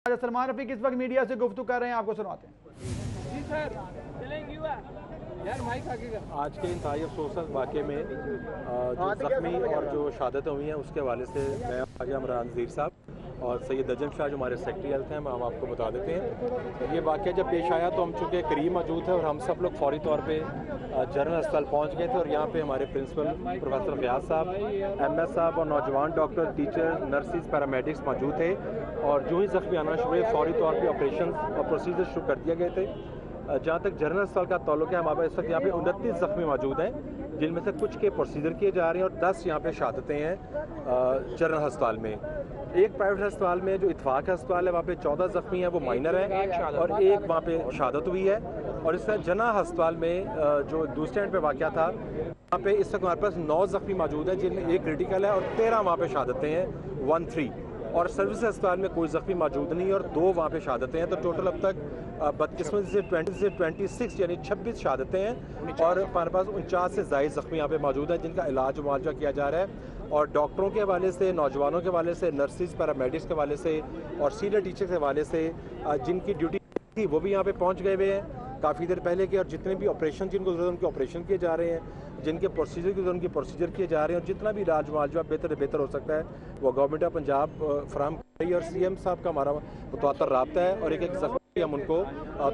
सलमान रफीक इस वक्त मीडिया से गुफ्तगू कर रहे हैं, आपको सुनाते हैं। जी सर, यार माइक आगे कर। आज के इंतहाई अफसोस वाक़े में जो ज़ख्मी और जो शहादतें हुई हैं उसके हवाले से मैं आगे इमरान नज़ीर साहब और सैयद नजम शाह जो हमारे सेक्रेटरी हेल्थ हैं हम आपको बता देते हैं। ये वाक़या जब पेश आया तो हम चूँकि करीब मौजूद थे और हम सब लोग फौरी तौर पे जनरल अस्पताल पहुँच गए थे और यहाँ पे हमारे प्रिंसिपल प्रोफेसर फयाज साहब, MS साहब और नौजवान डॉक्टर, टीचर, नर्सिस, पैरामेडिक्स मौजूद थे और जो ही ज़ख्मी आना शुरू हुए फौरी तौर पर ऑपरेशन और प्रोसीजर शुरू कर दिए गए थे। जहाँ तक जनरल अस्पताल का ताल्लुक है, हमारे इस वक्त यहाँ पे 29 ज़ख्मी मौजूद हैं, जिनमें से कुछ के प्रोसीजर किए जा रहे हैं और 10 यहाँ पे शहादतें हैं जनरल अस्पताल में। एक प्राइवेट अस्पताल में जो इत्तेफाक अस्पताल है वहाँ पे 14 ज़ख्मी हैं, वो माइनर हैं और एक वहाँ पे शहादत हुई है। और इस तरह जना अस्पताल में जो दूसरे एंड पे वाक़या था वहाँ पे इस वक्त हमारे पास 9 ज़ख्मी मौजूद हैं, जिनमें एक क्रिटिकल है और 13 वहाँ पे शहादतें हैं 13। और सर्विस अस्पताल में कोई ज़ख्मी मौजूद नहीं और 2 वहाँ पे शहादतें हैं। तो टोटल अब तक बदकिस्मती से 26 यानी 26 शहादतें हैं और हमारे पास 49 से ज़ायद ज़ख्मी यहाँ पे मौजूद हैं, जिनका इलाज मुआवजा किया जा रहा है। और डॉक्टरों के हवाले से, नौजवानों के हवाले से, नर्सिस, पैरामेडिक्स के हवाले से और सीनियर टीचर के हवाले से जिनकी ड्यूटी थी वो भी यहाँ पे पहुँच गए हुए हैं काफ़ी देर पहले के। और जितने भी ऑपरेशन जिनको ज़रूरत उनके ऑपरेशन किए जा रहे हैं, जिनके प्रोसीजर की ज़रूरत उनके प्रोसीजर किए जा रहे हैं और जितना भी इलाज मुआवजा बेहतर हो सकता है वो गवर्नमेंट ऑफ पंजाब फराहम कर रही है। और CM साहब का हमारा मुतवातर राब्ता है और एक ज़ख्मी हम उनको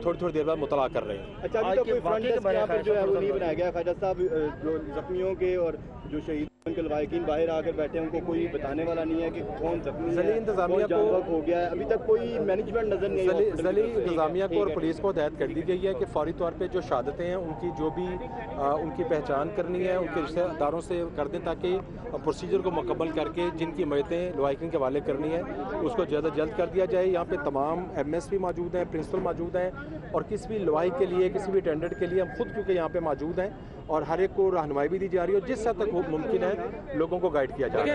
थोड़ी देर बाद मुतला कर रहे हैं। अच्छा, अभी तो कोई फ्रंट डेस्क यहाँ पर जो है वो नहीं बनाया गया। ख्वाजा साहब जो ज़ख्मियों के और जो शहीद उनके लवाहिकीन बाहर आकर बैठे हैं, उनको कोई बताने वाला नहीं है कि कौन ज़ख्मी है, इंतजामिया को हो गया है। अभी तक कोई मैनेजमेंट नजर नहीं है। इंतजामिया को और पुलिस को हिदायत कर दी गई है कि फौरी तौर पे जो शहादतें हैं उनकी जो भी उनकी पहचान करनी है उनके रिश्तेदारों से कर दें, ताकि प्रोसीजर को मुकम्मल करके जिनकी मैयतें लवाहिकीन के हवाले करनी है उसको जल्द कर दिया जाए। यहाँ पे तमाम MS भी मौजूद हैं, प्रिंसिपल मौजूद हैं और किसी भी लवाही के लिए, किसी भी अटेंडेंट के लिए हम खुद क्योंकि यहाँ पे मौजूद हैं और हर एक को रहनुमाई भी दी जा रही है और जिस हद तक वो मुमकिन है लोगों को गाइड किया जा रहा है।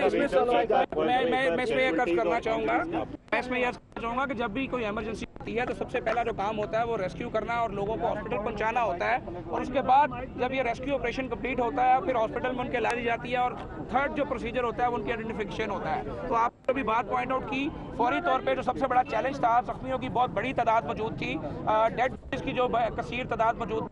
मैं इसमें यह अर्ज करना चाहूँगा कि जब भी कोई इमरजेंसी होती है तो सबसे पहला जो काम होता है वो रेस्क्यू करना और लोगों को हॉस्पिटल पहुंचाना होता है। और उसके बाद जब ये रेस्क्यू ऑपरेशन कंप्लीट होता है फिर हॉस्पिटल में उनके ला दी जाती है और थर्ड जो प्रोसीजर होता है वो उनकी आइडेंटिफिकेशन होता है। तो आपने अभी बात पॉइंट आउट की, फौरी तौर पे जो सबसे बड़ा चैलेंज था, ज़ख्मियों की बहुत बड़ी तादाद मौजूद थी, डेड की जो कसीर तादाद मौजूद,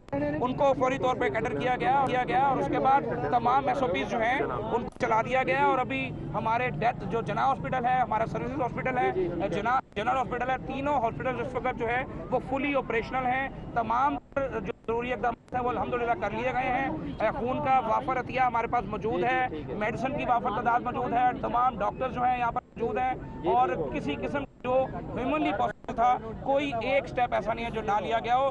उनको फौरी तौर पे कैटर किया गया और उसके बाद तमाम SOPs जो हैं उनको चला दिया गया। और अभी हमारे डेथ जो जना हॉस्पिटल है, हमारा सर्विसेज हॉस्पिटल है, जनरल हॉस्पिटल है, तीनों हॉस्पिटल इस वक्त जो है वो फुली ऑपरेशनल हैं। तमाम जो जरूरी इकदाम है वो अल्हम्दुलिल्लाह कर लिए गए हैं। खून का वाफर अतिया हमारे पास मौजूद है, मेडिसिन की वाफर तादाद मौजूद है, तमाम डॉक्टर जो हैं यहाँ पर मौजूद हैं और किसी किस्म जो ह्यूमनली पॉसिबल था कोई एक स्टेप ऐसा नहीं है जो ना लिया गया हो।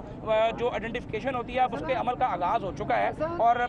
जो आइडेंटिफिकेशन होती है अब उसके अमल का आगाज़ हो चुका है और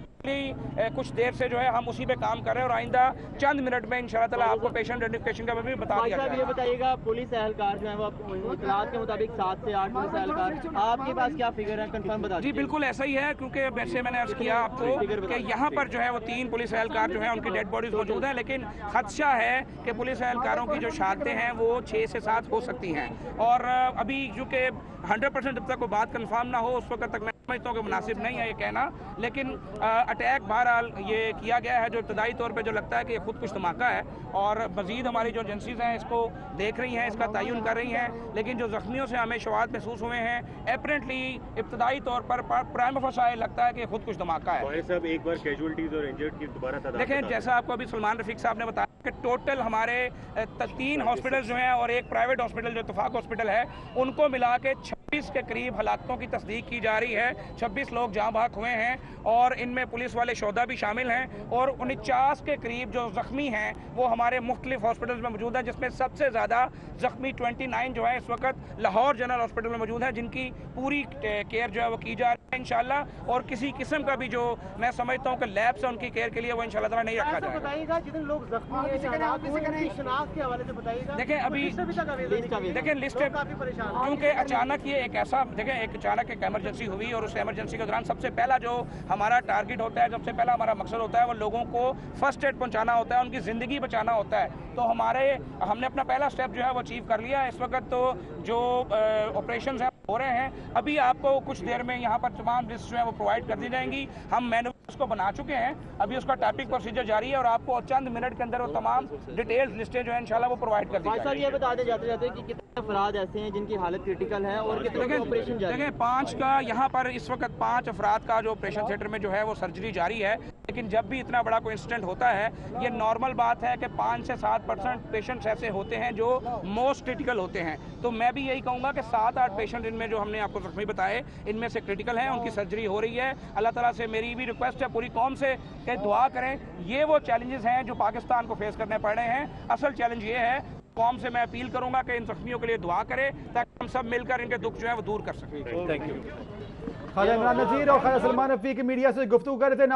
कुछ देर से जो है हम उसी पे काम कर रहे हैं और आइंदा चंद मिनट में इंशाअल्लाह ताला आपको पेशेंट आइडेंटिफिकेशन का भी बता दिया जाएगा। ये बताइएगा, पुलिस एहलकार जो है वो इत्तलात के मुताबिक 7 से 8 पुलिस एहलकार, आपके पास क्या फिगर है कंफर्म बता दीजिए। जी बिल्कुल ऐसा ही है, क्योंकि वैसे मैंने अर्ज किया आपको कि यहाँ पर जो है वो 3 पुलिस एहलकार जो है उनकी डेड बॉडीज मौजूद है, लेकिन खदशा है कि पुलिस एहलकारों की जो शहादतें हैं वो 6 से 7 हो सकती हैं। और अभी चूँकि 100% जब तक कोई बात कन्फर्म ना हो उस वक्त तक मैं समझता हूँ कि मुनासिब नहीं है ये कहना। लेकिन अटैक बहरहाल ये किया गया है जो इब्तदाई तौर पे जो लगता है कि ये खुद कुछ धमाका है और मज़ीद हमारी जो एजेंसीज़ हैं इसको देख रही हैं, इसका तयन कर रही हैं। लेकिन जो ज़ख्मियों से हमें शवाहद महसूस हुए हैं एपरेंटली इब्तदाई तौर पर प्राइम फसाए लगता है कि खुद कुछ धमाका है। सब एक बार कैजुअल्टीज और इंजर्ड की दोबारा देखें, जैसा आपको अभी सलमान रफीक साहब ने बताया कि टोटल हमारे 3 हॉस्पिटल जो हैं और एक प्राइवेट हॉस्पिटल जो इत्तेफाक हॉस्पिटल है उनको मिला के 26 के करीब हलाकतों की तस्दीक की जा रही है। 26 लोग जहाँ भाग हुए हैं और इनमें पुलिस वाले शोधा भी शामिल हैं और 49 के करीब जो ज़ख्मी हैं वो हमारे मुख्तलिफ हॉस्पिटल्स में मौजूद हैं, जिसमें सबसे ज़्यादा ज़ख्मी 29 जो है इस वक्त लाहौर जनरल हॉस्पिटल में मौजूद हैं, जिनकी पूरी केयर जो है वो की जा रही है इंशाल्लाह। और किसी किस्म का भी जो मैं समझता हूँ कि लैब से उनकी केयर के लिए वो इंशाल्लाह ताला नहीं रखा जाएगा। जितने लोग ज़ख्मी हैं शनाख्त के हवाले से बताइएगा। देखें अभी देखें लिस्ट, क्योंकि अचानक ये एक ऐसा एक अचानक एक एमरजेंसी हुई और उस एमरजेंसी के दौरान सबसे पहला जो हमारा टारगेट होता है, सबसे पहला हमारा मकसद होता है वो लोगों को फर्स्ट एड पहुंचाना होता है, उनकी ज़िंदगी बचाना होता है। तो हमने अपना पहला स्टेप जो है वो अचीव कर लिया। इस वक्त तो जो ऑपरेशन हैं हो रहे हैं, अभी आपको कुछ देर में यहाँ पर तमाम लिस्ट जो है वो प्रोवाइड कर दी जाएंगी। हम मैनुअल को बना चुके हैं, अभी उसका टैपिंग प्रोसीजर जारी है और आपको चंद मिनट के अंदर वो तमाम डिटेल्स लिस्टें जो है इंशाल्लाह वो प्रोवाइड कर दी भाई साहब ये बता दें जाते जाते कि कितने अफराद ऐसे हैं जिनकी हालत क्रिटिकल है और कितने के ऑपरेशन जारी है? देखिए 5 का यहाँ पर इस वक्त 5 अफराद का जो ऑपरेशन थिएटर में जो है वो सर्जरी जारी है, लेकिन जब भी इतना बड़ा कोई इंसिडेंट होता है ये नॉर्मल बात है कि 5 से 7% पेशेंट्स ऐसे होते हैं जो मोस्ट क्रिटिकल होते हैं। तो मैं भी यही कहूँगा कि 7-8 पेशेंट इनमें जो हमने आपको जख्मी बताए इनमें से क्रिटिकल हैं, उनकी सर्जरी हो रही है। अल्लाह ताला से मेरी भी रिक्वेस्ट है पूरी कौम से कि दुआ करें। ये वो चैलेंजेस हैं जो पाकिस्तान को फेस करने पड़ रहे हैं। असल चैलेंज ये है, कौम से मैं अपील करूंगा कि इन जख्मियों के लिए दुआ करें ताकि हम सब मिलकर इनके दुख जो है वो दूर कर सकें। Thank you. ख्वाजा इमरान नज़ीर और ख्वाजा सलमान रफ़ीक मीडिया से गुफ्तगू कर रहे थे।